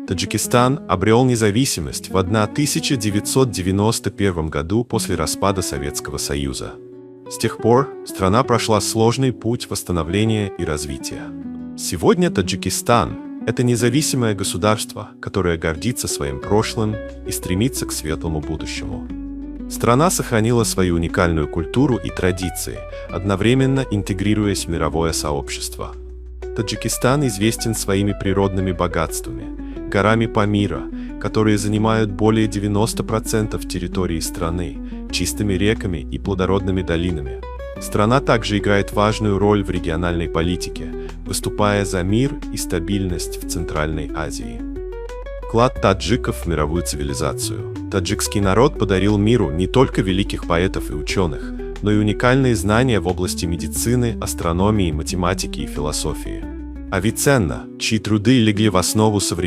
Таджикистан обрел независимость в 1991 году после распада Советского Союза. С тех пор страна прошла сложный путь восстановления и развития. Сегодня Таджикистан – это независимое государство, которое гордится своим прошлым и стремится к светлому будущему. Страна сохранила свою уникальную культуру и традиции, одновременно интегрируясь в мировое сообщество. Таджикистан известен своими природными богатствами, горами Памира, которые занимают более 90% территории страны, чистыми реками и плодородными долинами. Страна также играет важную роль в региональной политике, выступая за мир и стабильность в Центральной Азии. Вклад таджиков в мировую цивилизацию. Таджикский народ подарил миру не только великих поэтов и ученых, но и уникальные знания в области медицины, астрономии, математики и философии. Авиценна, чьи труды легли в основу современного